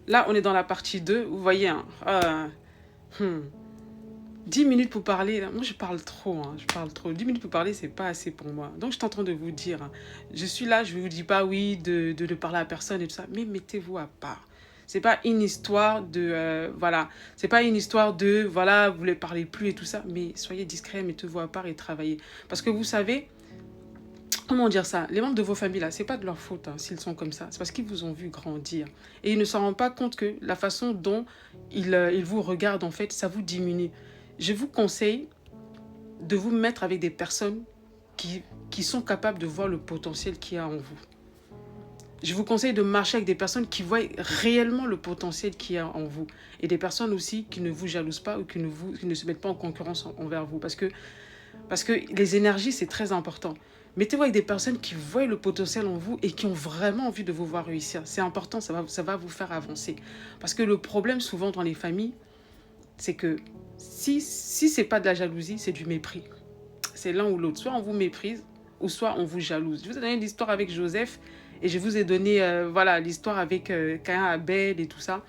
Là, on est dans la partie 2. Vous voyez, hein, 10 minutes pour parler, là. Moi je parle trop, hein, je parle trop. 10 minutes pour parler, c'est pas assez pour moi. Donc je suis en train de vous dire, hein, je suis là, je ne vous dis pas oui de parler à personne et tout ça, mais mettez-vous à part. C'est pas une histoire de, voilà, c'est pas une histoire de, voilà, vous ne parlez plus et tout ça, mais soyez discret, mettez-vous à part et travaillez. Parce que vous savez, comment dire ça, les membres de vos familles là, c'est pas de leur faute hein, s'ils sont comme ça, c'est parce qu'ils vous ont vu grandir et ils ne s'en rendent pas compte que la façon dont ils vous regardent en fait, ça vous diminue. Je vous conseille de vous mettre avec des personnes qui sont capables de voir le potentiel qu'il y a en vous. Je vous conseille de marcher avec des personnes qui voient réellement le potentiel qu'il y a en vous et des personnes aussi qui ne vous jalousent pas ou qui ne se mettent pas en concurrence envers vous parce que les énergies c'est très important. Mettez-vous avec des personnes qui voient le potentiel en vous et qui ont vraiment envie de vous voir réussir. C'est important, ça va vous faire avancer. Parce que le problème souvent dans les familles, c'est que si ce n'est pas de la jalousie, c'est du mépris. C'est l'un ou l'autre. Soit on vous méprise, ou soit on vous jalouse. Je vous ai donné l'histoire avec Joseph, et je vous ai donné voilà, l'histoire avec Caïn, Abel et tout ça.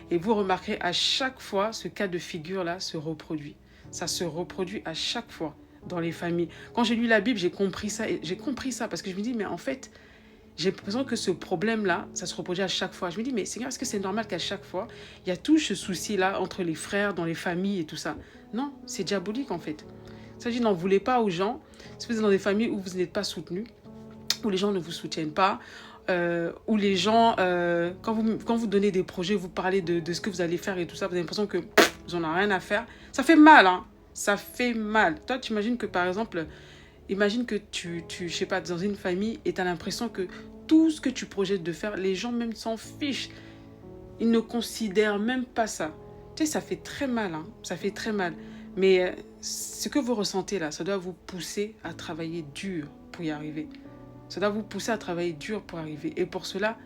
Et vous remarquerez, à chaque fois, ce cas de figure-là se reproduit. Ça se reproduit à chaque fois dans les familles. Quand j'ai lu la Bible, j'ai compris ça. J'ai compris ça parce que je me dis, mais en fait, j'ai l'impression que ce problème-là, ça se reproduit à chaque fois. Je me dis, mais Seigneur, est-ce que c'est normal qu'à chaque fois, il y a tout ce souci-là entre les frères, dans les familles et tout ça? Non, c'est diabolique en fait. Il s'agit n'en voulez pas aux gens. Si vous êtes dans des familles où vous n'êtes pas soutenu, où les gens ne vous soutiennent pas, où les gens, quand vous donnez des projets, vous parlez de ce que vous allez faire et tout ça, vous avez l'impression que vous n'en avez rien à faire. Ça fait mal, hein. Ça fait mal. Toi, tu imagines que par exemple, imagine que je sais pas, dans une famille et tu as l'impression que tout ce que tu projettes de faire, les gens même s'en fichent. Ils ne considèrent même pas ça. Tu sais, ça fait très mal, hein. Ça fait très mal. Mais ce que vous ressentez là, ça doit vous pousser à travailler dur pour y arriver. Ça doit vous pousser à travailler dur pour arriver. Et pour cela,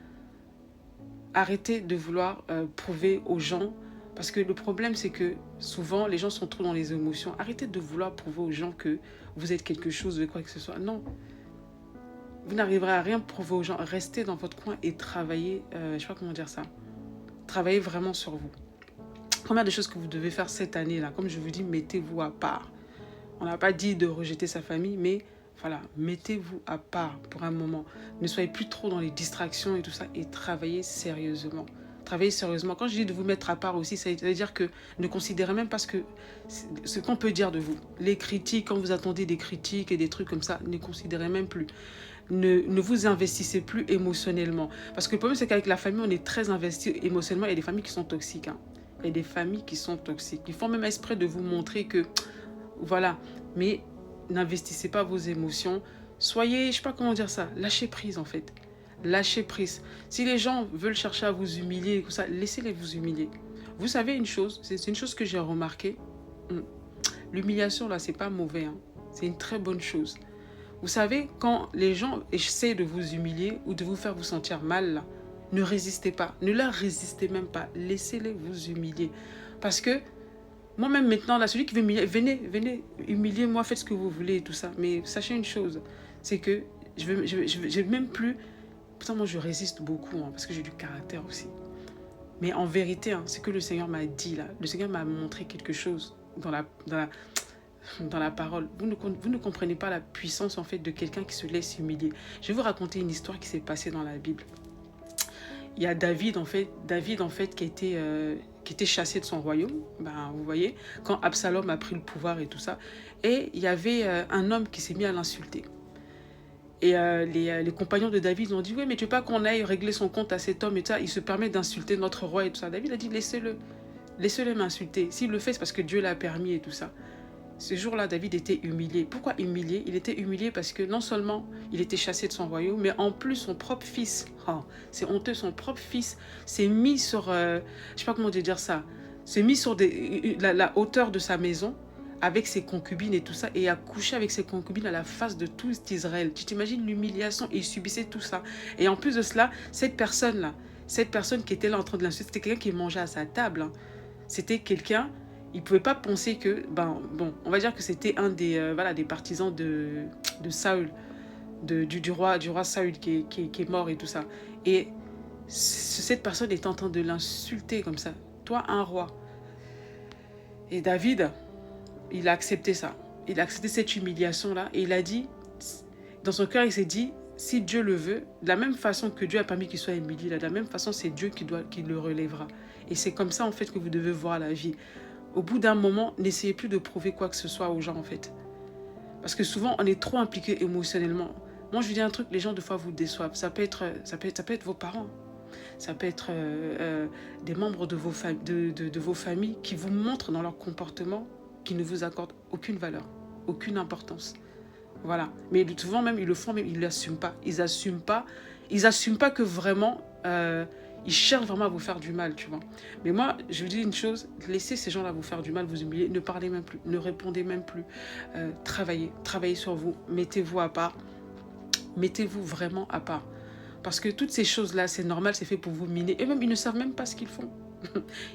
arrêtez de vouloir prouver aux gens. Parce que le problème, c'est que souvent, les gens sont trop dans les émotions. Arrêtez de vouloir prouver aux gens que vous êtes quelque chose de quoi que ce soit. Non, vous n'arriverez à rien prouver aux gens. Restez dans votre coin et travaillez, je ne sais pas comment dire ça. Travaillez vraiment sur vous. Première des choses que vous devez faire cette année-là, comme je vous dis, mettez-vous à part. On n'a pas dit de rejeter sa famille, mais voilà, mettez-vous à part pour un moment. Ne soyez plus trop dans les distractions et tout ça et travaillez sérieusement. Travaillez sérieusement. Quand je dis de vous mettre à part aussi, ça veut dire que ne considérez même pas ce qu'on peut dire de vous. Les critiques, quand vous attendez des critiques et des trucs comme ça, ne considérez même plus. Ne vous investissez plus émotionnellement. Parce que le problème, c'est qu'avec la famille, on est très investi émotionnellement. Il y a des familles qui sont toxiques. Hein. Il y a des familles qui sont toxiques. Ils font même exprès de vous montrer que, voilà, mais n'investissez pas vos émotions. Soyez, je sais pas comment dire ça, lâchez prise en fait. Lâchez prise. Si les gens veulent chercher à vous humilier, tout ça, laissez-les vous humilier. Vous savez une chose, c'est une chose que j'ai remarqué. L'humiliation là, c'est pas mauvais. Hein. C'est une très bonne chose. Vous savez, quand les gens essaient de vous humilier ou de vous faire vous sentir mal, là, ne résistez pas. Ne leur résistez même pas. Laissez-les vous humilier. Parce que moi-même maintenant, là, celui qui veut humilier, venez, humiliez-moi, faites ce que vous voulez et tout ça. Mais sachez une chose, c'est que je vais même plus... Pourtant, moi, je résiste beaucoup, hein, parce que j'ai du caractère aussi. Mais en vérité, hein, c'est que le Seigneur m'a dit, là. Le Seigneur m'a montré quelque chose dans la parole. Vous ne comprenez pas la puissance, en fait, de quelqu'un qui se laisse humilier. Je vais vous raconter une histoire qui s'est passée dans la Bible. Il y a David, en fait, qui était chassé de son royaume, ben, vous voyez, quand Absalom a pris le pouvoir et tout ça. Et il y avait un homme qui s'est mis à l'insulter. Et les compagnons de David ont dit, oui, mais tu veux pas qu'on aille régler son compte à cet homme et tout ça, il se permet d'insulter notre roi et tout ça. David a dit, laissez-le m'insulter. S'il le fait, c'est parce que Dieu l'a permis et tout ça. Ce jour-là, David était humilié. Pourquoi humilié? Il était humilié parce que non seulement il était chassé de son royaume, mais en plus son propre fils, oh, c'est honteux, son propre fils s'est mis sur, je sais pas comment dire ça, s'est mis sur la hauteur de sa maison avec ses concubines et tout ça, et a couché avec ses concubines à la face de tout Israël. Tu t'imagines l'humiliation, et il subissait tout ça. Et en plus de cela, cette personne qui était là en train de l'insulter, c'était quelqu'un qui mangeait à sa table. Hein. C'était quelqu'un... Il ne pouvait pas penser que, on va dire que c'était un des partisans de Saül, du roi Saül qui est mort et tout ça. Et Cette personne est en train de l'insulter comme ça. Toi, un roi. Et David, il a accepté ça. Il a accepté cette humiliation-là. Et il a dit, dans son cœur, il s'est dit, si Dieu le veut, de la même façon que Dieu a permis qu'il soit humilié, de la même façon, c'est Dieu qui le relèvera. Et c'est comme ça, en fait, que vous devez voir la vie. Au bout d'un moment, n'essayez plus de prouver quoi que ce soit aux gens, en fait. Parce que souvent, on est trop impliqué émotionnellement. Moi, je vous dis un truc, les gens, des fois, vous déçoivent. Ça peut être vos parents. Ça peut être des membres de vos familles qui vous montrent dans leur comportement qu'ils ne vous accordent aucune valeur, aucune importance. Voilà. Mais souvent même, ils le font, même ils ne l'assument pas. Ils n'assument pas que vraiment, ils cherchent vraiment à vous faire du mal, tu vois. Mais moi, je vous dis une chose, laissez ces gens-là vous faire du mal, vous humilier, ne parlez même plus, ne répondez même plus. Travaillez sur vous, mettez-vous à part, mettez-vous vraiment à part. Parce que toutes ces choses-là, c'est normal, c'est fait pour vous miner. Et même, ils ne savent même pas ce qu'ils font.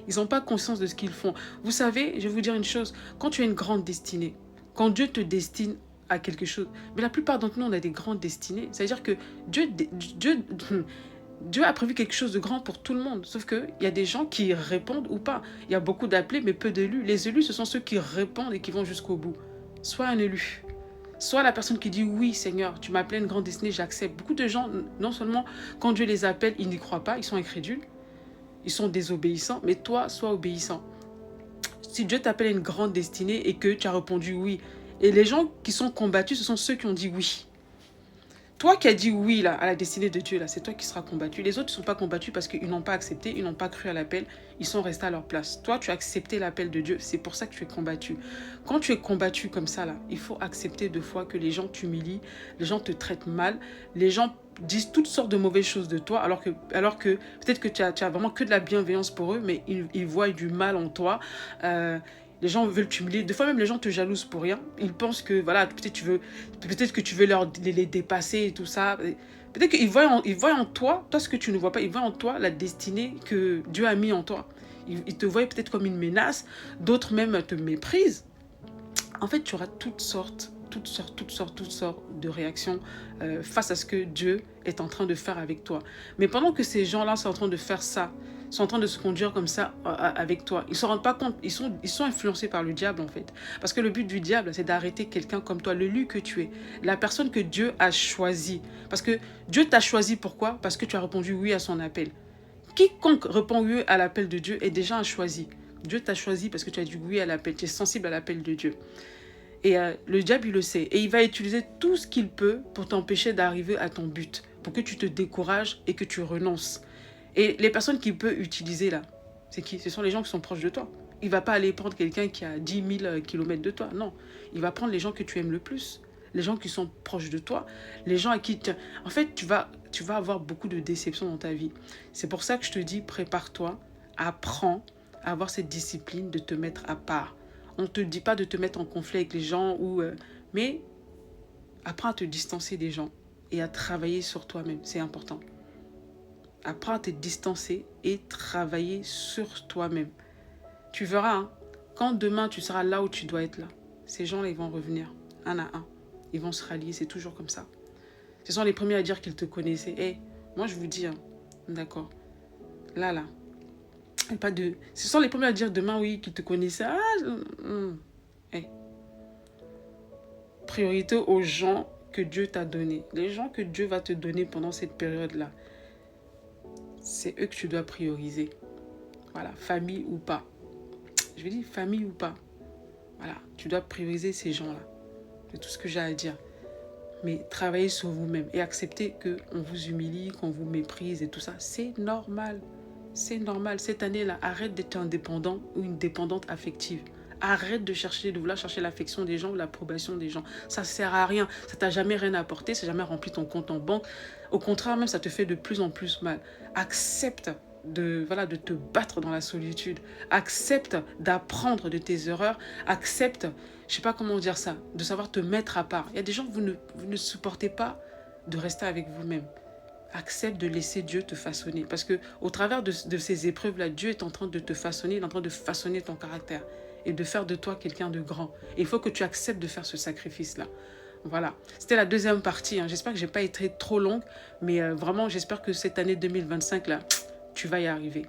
Ils n'ont pas conscience de ce qu'ils font. Vous savez, je vais vous dire une chose. Quand tu as une grande destinée, quand Dieu te destine à quelque chose, mais la plupart d'entre nous, on a des grandes destinées. C'est-à-dire que Dieu a prévu quelque chose de grand pour tout le monde. Sauf qu'il y a des gens qui répondent ou pas. Il y a beaucoup d'appelés, mais peu d'élus. Les élus, ce sont ceux qui répondent et qui vont jusqu'au bout. Sois un élu. Soit la personne qui dit oui Seigneur, tu m'as appelé une grande destinée, j'accepte. Beaucoup de gens, non seulement quand Dieu les appelle, ils n'y croient pas, ils sont incrédules, ils sont désobéissants, mais toi, sois obéissant. Si Dieu t'appelle à une grande destinée et que tu as répondu oui, et les gens qui sont combattus, ce sont ceux qui ont dit oui. Toi qui as dit oui là, à la destinée de Dieu, là, c'est toi qui seras combattu. Les autres ne sont pas combattus parce qu'ils n'ont pas accepté, ils n'ont pas cru à l'appel, ils sont restés à leur place. Toi, tu as accepté l'appel de Dieu, c'est pour ça que tu es combattu. Quand tu es combattu comme ça, là, il faut accepter deux fois que les gens t'humilient, les gens te traitent mal, les gens disent toutes sortes de mauvaises choses de toi, alors que peut-être que tu as vraiment que de la bienveillance pour eux, mais ils voient du mal en toi. Les gens veulent t'humilier. Des fois même, les gens te jalousent pour rien. Ils pensent que, voilà, peut-être que tu veux les dépasser et tout ça. Peut-être qu'ils voient en toi ce que tu ne vois pas. Ils voient en toi la destinée que Dieu a mis en toi. Ils te voient peut-être comme une menace. D'autres même te méprisent. En fait, tu auras toutes sortes de réactions face à ce que Dieu est en train de faire avec toi. Mais pendant que ces gens-là sont en train de faire ça, sont en train de se conduire comme ça avec toi, ils ne se rendent pas compte, ils sont influencés par le diable en fait. Parce que le but du diable, c'est d'arrêter quelqu'un comme toi, l'élu que tu es, la personne que Dieu a choisie. Parce que Dieu t'a choisi, pourquoi? Parce que tu as répondu oui à son appel. Quiconque répond oui à l'appel de Dieu est déjà un choisi. Dieu t'a choisi parce que tu as dit oui à l'appel, tu es sensible à l'appel de Dieu. Et le diable, il le sait. Et il va utiliser tout ce qu'il peut pour t'empêcher d'arriver à ton but, pour que tu te décourages et que tu renonces. Et les personnes qu'il peut utiliser là, c'est qui? Ce sont les gens qui sont proches de toi. Il ne va pas aller prendre quelqu'un qui a 10 000 kilomètres de toi. Non, il va prendre les gens que tu aimes le plus, les gens qui sont proches de toi, les gens à qui... En fait, tu vas avoir beaucoup de déceptions dans ta vie. C'est pour ça que je te dis, prépare-toi, apprends à avoir cette discipline de te mettre à part. On ne te dit pas de te mettre en conflit avec les gens, mais apprends à te distancer des gens et à travailler sur toi-même. C'est important. Apprends à te distancer et travailler sur toi-même. Tu verras, hein, quand demain tu seras là où tu dois être là, ces gens-là, ils vont revenir, un à un. Ils vont se rallier, c'est toujours comme ça. Ce sont les premiers à dire qu'ils te connaissaient. Hey, moi, je vous dis, hein, d'accord, là, pas de... Ce sont les premiers à dire demain, oui, qu'ils te connaissaient. Hey. Priorité aux gens que Dieu t'a donnés. Les gens que Dieu va te donner pendant cette période-là, c'est eux que tu dois prioriser. Voilà, famille ou pas. Je vais dire famille ou pas. Voilà, tu dois prioriser ces gens-là. C'est tout ce que j'ai à dire. Mais travaillez sur vous-même et acceptez qu'on vous humilie, qu'on vous méprise et tout ça. C'est normal. C'est normal. Cette année-là, arrête d'être un dépendant ou une dépendante affective. Arrête de vouloir chercher l'affection des gens ou l'approbation des gens. Ça ne sert à rien. Ça t'a jamais rien apporté. Ça n'a jamais rempli ton compte en banque. Au contraire, même, ça te fait de plus en plus mal. Accepte de te battre dans la solitude. Accepte d'apprendre de tes erreurs. Accepte, je ne sais pas comment dire ça, de savoir te mettre à part. Il y a des gens que vous ne supportez pas de rester avec vous-même. Accepte de laisser Dieu te façonner. Parce qu'au travers de ces épreuves-là, Dieu est en train de te façonner, il est en train de façonner ton caractère et de faire de toi quelqu'un de grand. Et il faut que tu acceptes de faire ce sacrifice-là. Voilà, c'était la deuxième partie, hein. J'espère que j'ai pas été trop longue, mais vraiment, j'espère que cette année 2025, là, tu vas y arriver.